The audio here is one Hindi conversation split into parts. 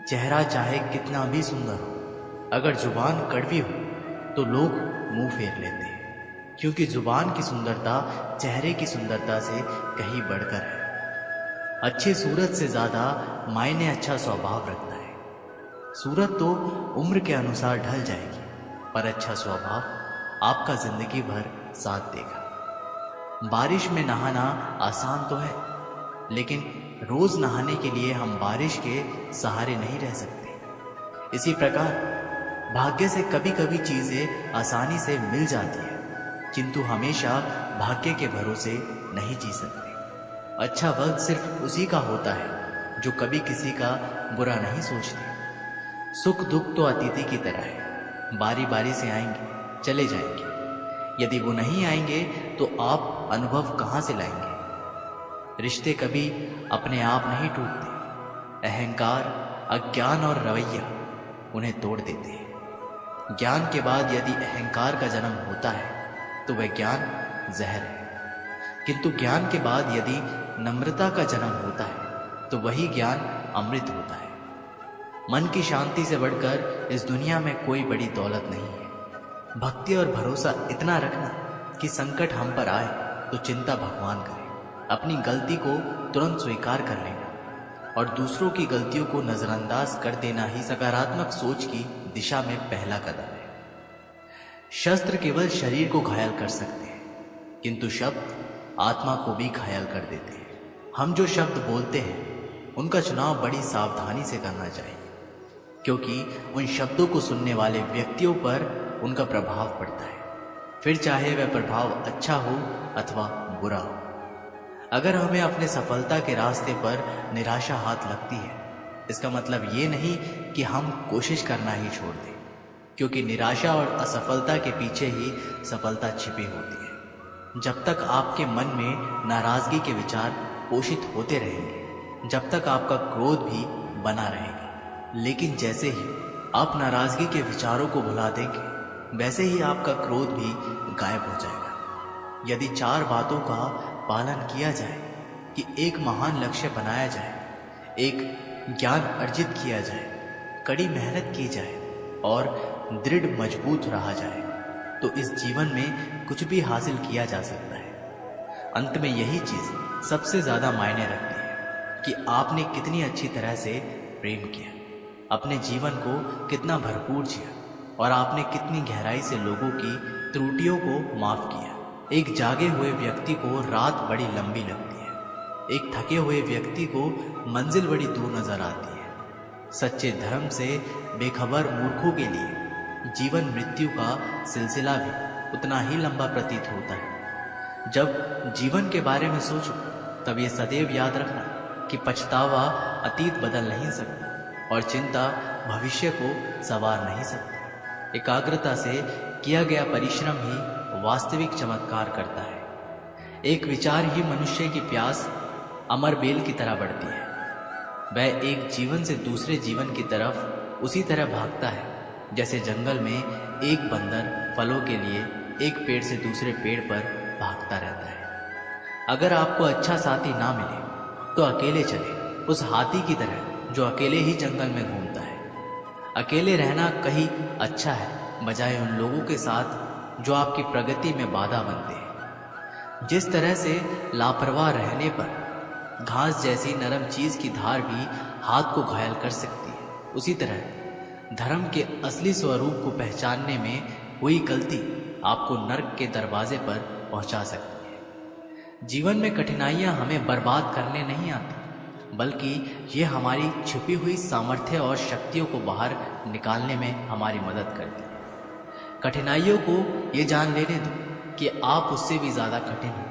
चेहरा चाहे कितना भी सुंदर हो, अगर जुबान कड़वी हो तो लोग मुंह फेर लेते हैं, क्योंकि जुबान की सुंदरता चेहरे की सुंदरता से कहीं बढ़कर है। अच्छी सूरत से ज़्यादा मायने अच्छा स्वभाव रखता है। सूरत तो उम्र के अनुसार ढल जाएगी, पर अच्छा स्वभाव आपका जिंदगी भर साथ देगा। बारिश में नहाना आसान तो है, लेकिन रोज नहाने के लिए हम बारिश के सहारे नहीं रह सकते। इसी प्रकार भाग्य से कभी कभी चीजें आसानी से मिल जाती है, किंतु हमेशा भाग्य के भरोसे नहीं जी सकते। अच्छा वक्त सिर्फ उसी का होता है जो कभी किसी का बुरा नहीं सोचते। सुख दुख तो अतिथि की तरह है, बारी बारी से आएंगे चले जाएंगे। यदि वो नहीं आएंगे तो आप अनुभव कहाँ से लाएंगे। रिश्ते कभी अपने आप नहीं टूटते। अहंकार, अज्ञान और रवैया उन्हें तोड़ देते हैं। ज्ञान के बाद यदि अहंकार का जन्म होता है तो वह ज्ञान जहर है, किंतु ज्ञान के बाद यदि नम्रता का जन्म होता है तो वही ज्ञान अमृत होता है। मन की शांति से बढ़कर इस दुनिया में कोई बड़ी दौलत नहीं है। भक्ति और भरोसा इतना रखना कि संकट हम पर आए तो चिंता भगवान करे। अपनी गलती को तुरंत स्वीकार कर लेना और दूसरों की गलतियों को नजरअंदाज कर देना ही सकारात्मक सोच की दिशा में पहला कदम है। शस्त्र केवल शरीर को घायल कर सकते हैं, किंतु शब्द आत्मा को भी घायल कर देते हैं। हम जो शब्द बोलते हैं उनका चुनाव बड़ी सावधानी से करना चाहिए, क्योंकि उन शब्दों को सुनने वाले व्यक्तियों पर उनका प्रभाव पड़ता है, फिर चाहे वह प्रभाव अच्छा हो अथवा बुरा हो। अगर हमें अपने सफलता के रास्ते पर निराशा हाथ लगती है, इसका मतलब ये नहीं कि हम कोशिश करना ही छोड़ दें, क्योंकि निराशा और असफलता के पीछे ही सफलता छिपी होती है। जब तक आपके मन में नाराजगी के विचार पोषित होते रहेंगे, जब तक आपका क्रोध भी बना रहेगा, लेकिन जैसे ही आप नाराजगी के विचारों को भुला देंगे, वैसे ही आपका क्रोध भी गायब हो जाएगा। यदि 4 बातों का पालन किया जाए कि एक महान लक्ष्य बनाया जाए, एक ज्ञान अर्जित किया जाए, कड़ी मेहनत की जाए और दृढ़ मजबूत रहा जाए, तो इस जीवन में कुछ भी हासिल किया जा सकता है। अंत में यही चीज सबसे ज्यादा मायने रखती है कि आपने कितनी अच्छी तरह से प्रेम किया, अपने जीवन को कितना भरपूर जिया और आपने कितनी गहराई से लोगों की त्रुटियों को माफ किया। एक जागे हुए व्यक्ति को रात बड़ी लंबी लगती है, एक थके हुए व्यक्ति को मंजिल बड़ी दूर नजर आती है। सच्चे धर्म से बेखबर मूर्खों के लिए जीवन मृत्यु का सिलसिला भी उतना ही लंबा प्रतीत होता है। जब जीवन के बारे में सोचो तब ये सदैव याद रखना कि पछतावा अतीत बदल नहीं सकता और चिंता भविष्य को संवार नहीं सकती। एकाग्रता से किया गया परिश्रम ही वास्तविक चमत्कार करता है। एक विचार ही मनुष्य की प्यास अमर बेल की तरह बढ़ती है। वह एक जीवन से दूसरे जीवन की तरफ उसी तरह भागता है जैसे जंगल में एक बंदर फलों के लिए एक पेड़ से दूसरे पेड़ पर भागता रहता है। अगर आपको अच्छा साथी ना मिले तो अकेले चले, उस हाथी की तरह जो अकेले ही जंगल में घूमता है। अकेले रहना कहीं अच्छा है बजाय उन लोगों के साथ जो आपकी प्रगति में बाधा बनते हैं। जिस तरह से लापरवाह रहने पर घास जैसी नरम चीज की धार भी हाथ को घायल कर सकती है, उसी तरह धर्म के असली स्वरूप को पहचानने में हुई गलती आपको नर्क के दरवाजे पर पहुंचा सकती है। जीवन में कठिनाइयां हमें बर्बाद करने नहीं आती, बल्कि ये हमारी छुपी हुई सामर्थ्य और शक्तियों को बाहर निकालने में हमारी मदद करती है। कठिनाइयों को ये जान लेने दो कि आप उससे भी ज्यादा कठिन हो।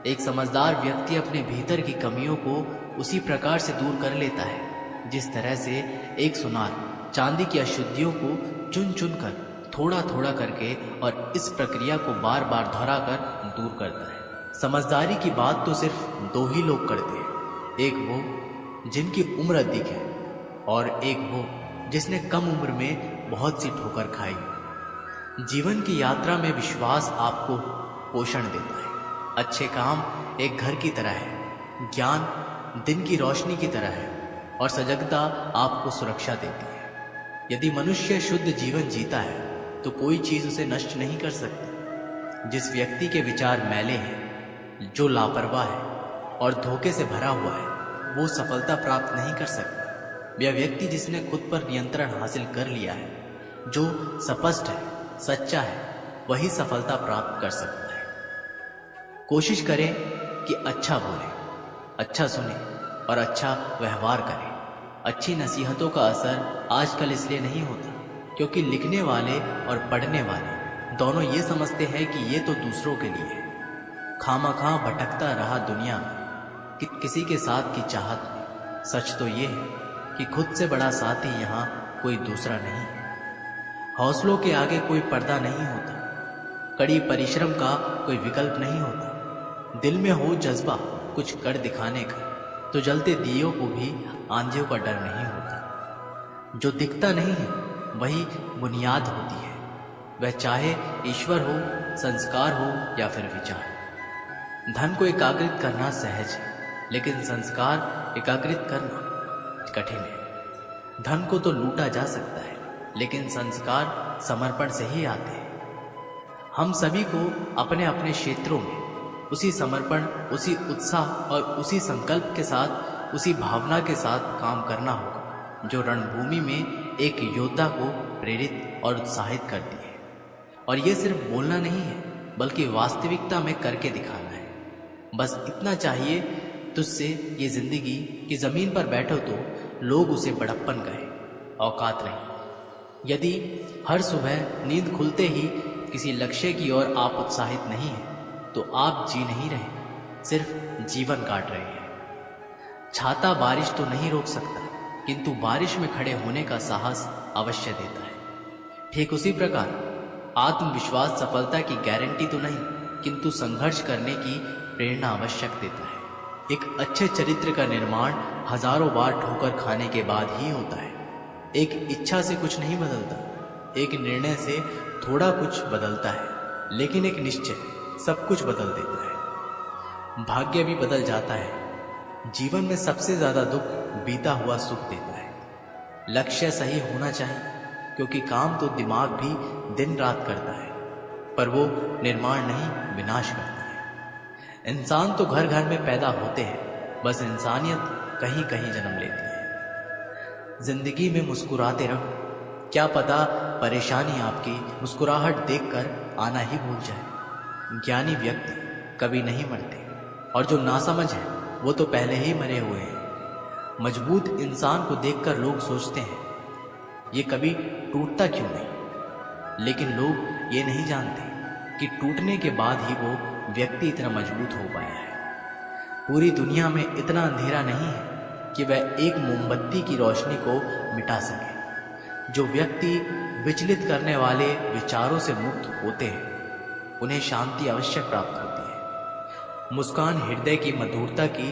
एक समझदार व्यक्ति अपने भीतर की कमियों को उसी प्रकार से दूर कर लेता है जिस तरह से एक सुनार चांदी की अशुद्धियों को चुन चुन कर थोड़ा थोड़ा करके और इस प्रक्रिया को बार बार दोहरा कर दूर करता है। समझदारी की बात तो सिर्फ 2 ही लोग करते हैं, एक वो जिनकी उम्र अधिक है और एक वो जिसने कम उम्र में बहुत सी ठोकर खाई। जीवन की यात्रा में विश्वास आपको पोषण देता है। अच्छे काम एक घर की तरह है, ज्ञान दिन की रोशनी की तरह है और सजगता आपको सुरक्षा देती है। यदि मनुष्य शुद्ध जीवन जीता है तो कोई चीज उसे नष्ट नहीं कर सकती। जिस व्यक्ति के विचार मैले हैं, जो लापरवाह है और धोखे से भरा हुआ है, वो सफलता प्राप्त नहीं कर सकता। वह व्यक्ति जिसने खुद पर नियंत्रण हासिल कर लिया है, जो स्पष्ट है, सच्चा है, वही सफलता प्राप्त कर सकता है। कोशिश करें कि अच्छा बोलें, अच्छा सुने और अच्छा व्यवहार करें। अच्छी नसीहतों का असर आजकल इसलिए नहीं होता क्योंकि लिखने वाले और पढ़ने वाले दोनों ये समझते हैं कि ये तो दूसरों के लिए है। खामखा भटकता रहा दुनिया में कि किसी के साथ की चाहत में। सच तो ये है कि खुद से बड़ा साथी यहाँ कोई दूसरा नहीं है। हौसलों के आगे कोई पर्दा नहीं होता, कड़ी परिश्रम का कोई विकल्प नहीं होता। दिल में हो जज्बा कुछ कर दिखाने का तो जलते दियों को भी आंधियों का डर नहीं होता। जो दिखता नहीं है वही बुनियाद होती है, वह चाहे ईश्वर हो, संस्कार हो या फिर विचार। धन को एकाग्रित करना सहज है, लेकिन संस्कार एकाग्रित करना कठिन है। धन को तो लूटा जा सकता है, लेकिन संस्कार समर्पण से ही आते हैं। हम सभी को अपने अपने क्षेत्रों में उसी समर्पण, उसी उत्साह और उसी संकल्प के साथ, उसी भावना के साथ काम करना होगा जो रणभूमि में एक योद्धा को प्रेरित और उत्साहित करती है। और ये सिर्फ बोलना नहीं है, बल्कि वास्तविकता में करके दिखाना है। बस इतना चाहिए तुझसे ये जिंदगी की जमीन पर बैठो तो लोग उसे बड़प्पन कहे, औकात नहीं। यदि हर सुबह नींद खुलते ही किसी लक्ष्य की ओर आप उत्साहित नहीं हैं, तो आप जी नहीं रहे, सिर्फ जीवन काट रहे हैं। छाता बारिश तो नहीं रोक सकता, किंतु बारिश में खड़े होने का साहस अवश्य देता है। ठीक उसी प्रकार आत्मविश्वास सफलता की गारंटी तो नहीं, किंतु संघर्ष करने की प्रेरणा आवश्यक देता है। एक अच्छे चरित्र का निर्माण हजारों बार ठोकर खाने के बाद ही होता है। एक इच्छा से कुछ नहीं बदलता, एक निर्णय से थोड़ा कुछ बदलता है, लेकिन एक निश्चय सब कुछ बदल देता है। भाग्य भी बदल जाता है। जीवन में सबसे ज्यादा दुख बीता हुआ सुख देता है। लक्ष्य सही होना चाहिए, क्योंकि काम तो दिमाग भी दिन रात करता है, पर वो निर्माण नहीं, विनाश करता है। इंसान तो घर घर में पैदा होते हैं, बस इंसानियत कहीं कहीं जन्म लेती है। जिंदगी में मुस्कुराते रहो, क्या पता परेशानी आपकी मुस्कुराहट देखकर आना ही भूल जाए। ज्ञानी व्यक्ति कभी नहीं मरते, और जो नासमझ है वो तो पहले ही मरे हुए हैं। मजबूत इंसान को देखकर लोग सोचते हैं ये कभी टूटता क्यों नहीं, लेकिन लोग ये नहीं जानते कि टूटने के बाद ही वो व्यक्ति इतना मजबूत हो पाया है। पूरी दुनिया में इतना अंधेरा नहीं है कि वह एक मोमबत्ती की रोशनी को मिटा सके। जो व्यक्ति विचलित करने वाले विचारों से मुक्त होते हैं, उन्हें शांति अवश्य प्राप्त होती है। मुस्कान हृदय की मधुरता की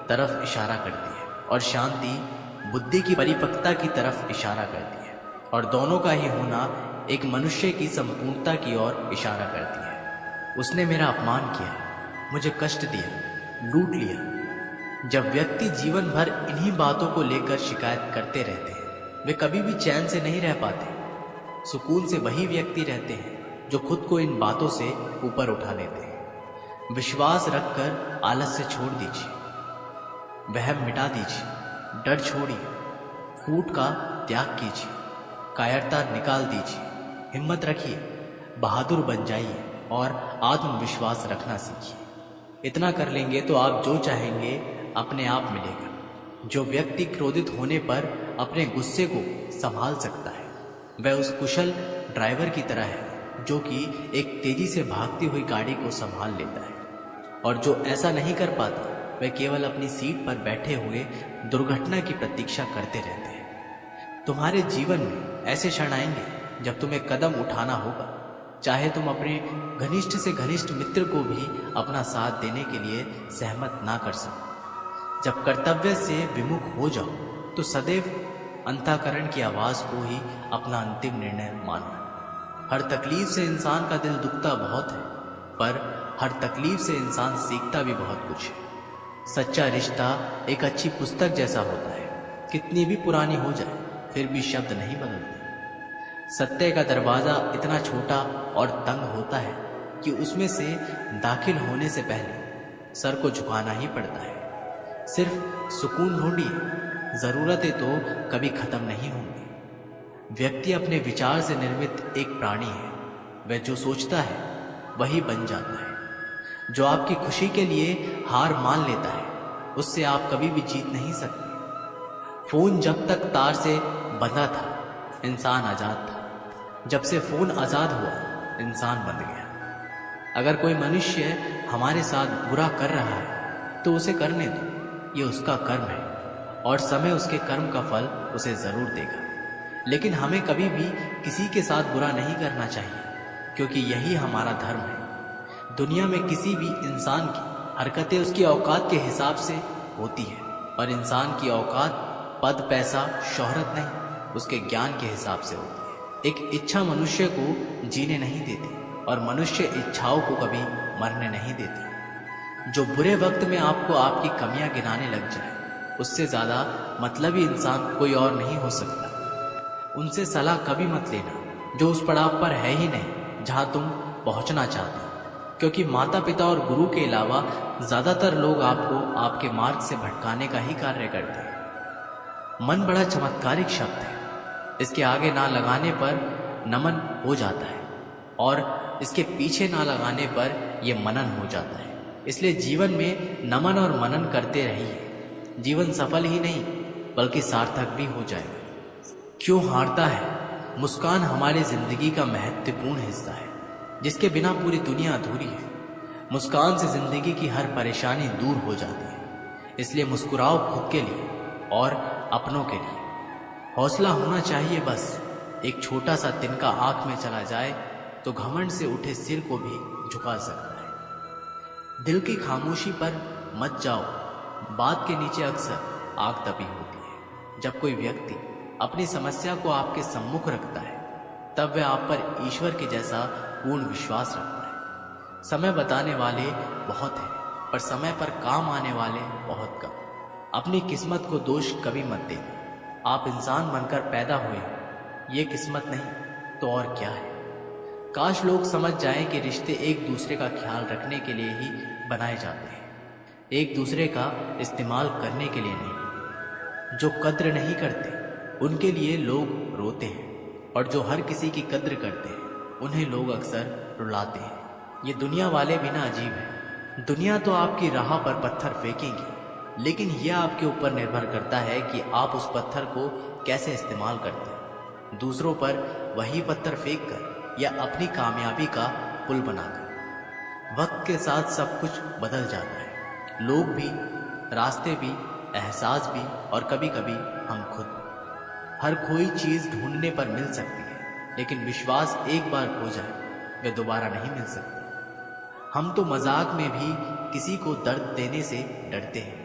तरफ इशारा करती है, और शांति बुद्धि की परिपक्वता की तरफ इशारा करती है, और दोनों का ही होना एक मनुष्य की संपूर्णता की ओर इशारा करती है। उसने मेरा अपमान किया, मुझे कष्ट दिया, लूट लिया। जब व्यक्ति जीवन भर इन्हीं बातों को लेकर शिकायत करते रहते हैं, वे कभी भी चैन से नहीं रह पाते। सुकून से वही व्यक्ति रहते हैं जो खुद को इन बातों से ऊपर उठा लेते हैं। विश्वास रखकर आलस्य छोड़ दीजिए, वहम मिटा दीजिए, डर छोड़िए, फूट का त्याग कीजिए, कायरता निकाल दीजिए, हिम्मत रखिए, बहादुर बन जाइए और आत्मविश्वास रखना सीखिए। इतना कर लेंगे तो आप जो चाहेंगे अपने आप मिलेगा। जो व्यक्ति क्रोधित होने पर अपने गुस्से को संभाल सकता है, वह उस कुशल ड्राइवर की तरह है जो कि एक तेजी से भागती हुई गाड़ी को संभाल लेता है। और जो ऐसा नहीं कर पाता, वह केवल अपनी सीट पर बैठे हुए दुर्घटना की प्रतीक्षा करते रहते हैं। तुम्हारे जीवन में ऐसे क्षण आएंगे जब तुम्हें कदम उठाना होगा, चाहे तुम अपने घनिष्ठ से घनिष्ठ मित्र को भी अपना साथ देने के लिए सहमत ना कर सको। जब कर्तव्य से विमुख हो जाओ तो सदैव अंतःकरण की आवाज को ही अपना अंतिम निर्णय मानो। हर तकलीफ से इंसान का दिल दुखता बहुत है, पर हर तकलीफ से इंसान सीखता भी बहुत कुछ है। सच्चा रिश्ता एक अच्छी पुस्तक जैसा होता है। कितनी भी पुरानी हो जाए फिर भी शब्द नहीं बदलते। सत्य का दरवाज़ा इतना छोटा और तंग होता है कि उसमें से दाखिल होने से पहले सर को झुकाना ही पड़ता है। सिर्फ सुकून ढूंढिए, ज़रूरतें तो कभी ख़त्म नहीं होंगी। व्यक्ति अपने विचार से निर्मित एक प्राणी है। वह जो सोचता है वही बन जाता है। जो आपकी खुशी के लिए हार मान लेता है उससे आप कभी भी जीत नहीं सकते। फोन जब तक तार से बंधा था इंसान आजाद था, जब से फोन आजाद हुआ इंसान बन गया। अगर कोई मनुष्य हमारे साथ बुरा कर रहा है तो उसे करने दो, ये उसका कर्म है और समय उसके कर्म का फल उसे जरूर देगा। लेकिन हमें कभी भी किसी के साथ बुरा नहीं करना चाहिए, क्योंकि यही हमारा धर्म है। दुनिया में किसी भी इंसान की हरकतें उसकी औकात के हिसाब से होती है और इंसान की औकात पद, पैसा, शोहरत नहीं, उसके ज्ञान के हिसाब से होती है। एक इच्छा मनुष्य को जीने नहीं देती और मनुष्य इच्छाओं को कभी मरने नहीं देती। जो बुरे वक्त में आपको आपकी कमियां गिनाने लग जाए उससे ज़्यादा मतलबी इंसान कोई और नहीं हो सकता। उनसे सलाह कभी मत लेना जो उस पड़ाव पर है ही नहीं जहां तुम पहुंचना चाहते हो, क्योंकि माता पिता और गुरु के अलावा ज़्यादातर लोग आपको आपके मार्ग से भटकाने का ही कार्य करते हैं। मन बड़ा चमत्कारिक शब्द है, इसके आगे ना लगाने पर नमन हो जाता है और इसके पीछे ना लगाने पर यह मनन हो जाता है। इसलिए जीवन में नमन और मनन करते रहिए। जीवन सफल ही नहीं बल्कि सार्थक भी हो जाएगा। क्यों हारता है? मुस्कान हमारी जिंदगी का महत्वपूर्ण हिस्सा है, जिसके बिना पूरी दुनिया अधूरी है। मुस्कान से जिंदगी की हर परेशानी दूर हो जाती है। इसलिए मुस्कुराओ खुद के लिए और अपनों के लिए। हौसला होना चाहिए बस। एक छोटा सा तिनका आंख में चला जाए तो घमंड से उठे सिर को भी झुका सकता है। दिल की खामोशी पर मत जाओ, बात के नीचे अक्सर आग दबी होती है। जब कोई व्यक्ति अपनी समस्या को आपके सम्मुख रखता है तब वह आप पर ईश्वर के जैसा पूर्ण विश्वास रखता है। समय बताने वाले बहुत हैं पर समय पर काम आने वाले बहुत कम। अपनी किस्मत को दोष कभी मत देना। आप इंसान बनकर पैदा हुए हो, ये किस्मत नहीं तो और क्या है। काश लोग समझ जाएं कि रिश्ते एक दूसरे का ख्याल रखने के लिए ही बनाए जाते हैं, एक दूसरे का इस्तेमाल करने के लिए नहीं। जो कद्र नहीं करते उनके लिए लोग रोते हैं और जो हर किसी की कद्र करते हैं उन्हें लोग अक्सर रुलाते हैं। ये दुनिया वाले भी ना अजीब है। दुनिया तो आपकी राह पर पत्थर फेंकेंगी, लेकिन यह आपके ऊपर निर्भर करता है कि आप उस पत्थर को कैसे इस्तेमाल करते हैं। दूसरों पर वही पत्थर फेंक कर या अपनी कामयाबी का पुल बनाकर। वक्त के साथ सब कुछ बदल जाता है, लोग भी, रास्ते भी, एहसास भी और कभी कभी हम खुद भी। हर कोई चीज़ ढूंढने पर मिल सकती है, लेकिन विश्वास एक बार खो जाए वह दोबारा नहीं मिल सकती। हम तो मजाक में भी किसी को दर्द देने से डरते हैं।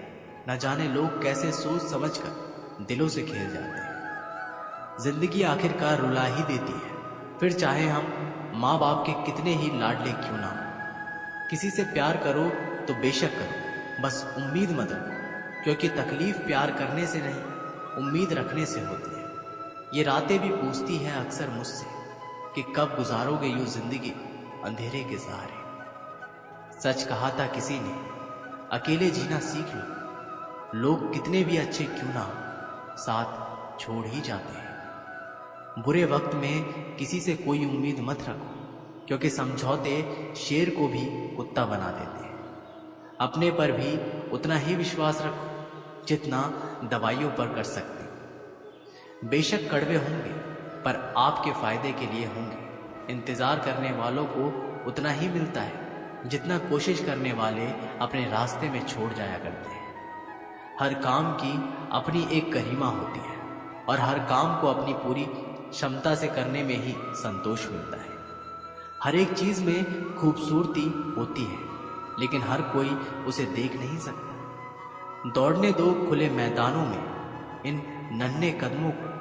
न जाने लोग कैसे सोच समझकर दिलों से खेल जाते हैं। जिंदगी आखिरकार रुला ही देती है, फिर चाहे हम माँ बाप के कितने ही लाडले क्यों ना हो। किसी से प्यार करो तो बेशक करो, बस उम्मीद मत रखो, क्योंकि तकलीफ प्यार करने से नहीं उम्मीद रखने से होती है। ये रातें भी पूछती हैं अक्सर मुझसे कि कब गुजारोगे यूं जिंदगी अंधेरे के सहारे। सच कहा था किसी ने, अकेले जीना सीख लो। लोग कितने भी अच्छे क्यों ना हो, साथ छोड़ ही जाते हैं। बुरे वक्त में किसी से कोई उम्मीद मत रखो, क्योंकि समझौते शेर को भी कुत्ता बना देते हैं। अपने पर भी उतना ही विश्वास रखो जितना दवाइयों पर कर सकते हो। बेशक कड़वे होंगे पर आपके फायदे के लिए होंगे। इंतजार करने वालों को उतना ही मिलता है जितना कोशिश करने वाले अपने रास्ते में छोड़ जाया करते हैं। हर काम की अपनी एक गरिमा होती है और हर काम को अपनी पूरी क्षमता से करने में ही संतोष मिलता है। हर एक चीज में खूबसूरती होती है, लेकिन हर कोई उसे देख नहीं सकता। दौड़ने दो खुले मैदानों में इन नन्हे कदमों को।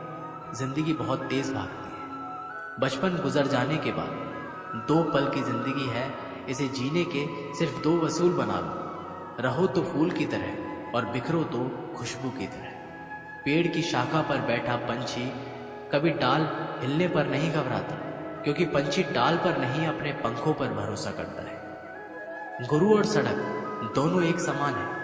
जिंदगी बहुत तेज भागती है। बचपन गुजर जाने के बाद 2 पल की जिंदगी है, इसे जीने के सिर्फ 2 वसूल बना लो। रहो तो फूल की तरह और बिखरो तो खुशबू की तरह। पेड़ की शाखा पर बैठा पंछी कभी डाल हिलने पर नहीं घबराता, क्योंकि पंछी डाल पर नहीं अपने पंखों पर भरोसा करता है। गुरु और सड़क दोनों एक समान है,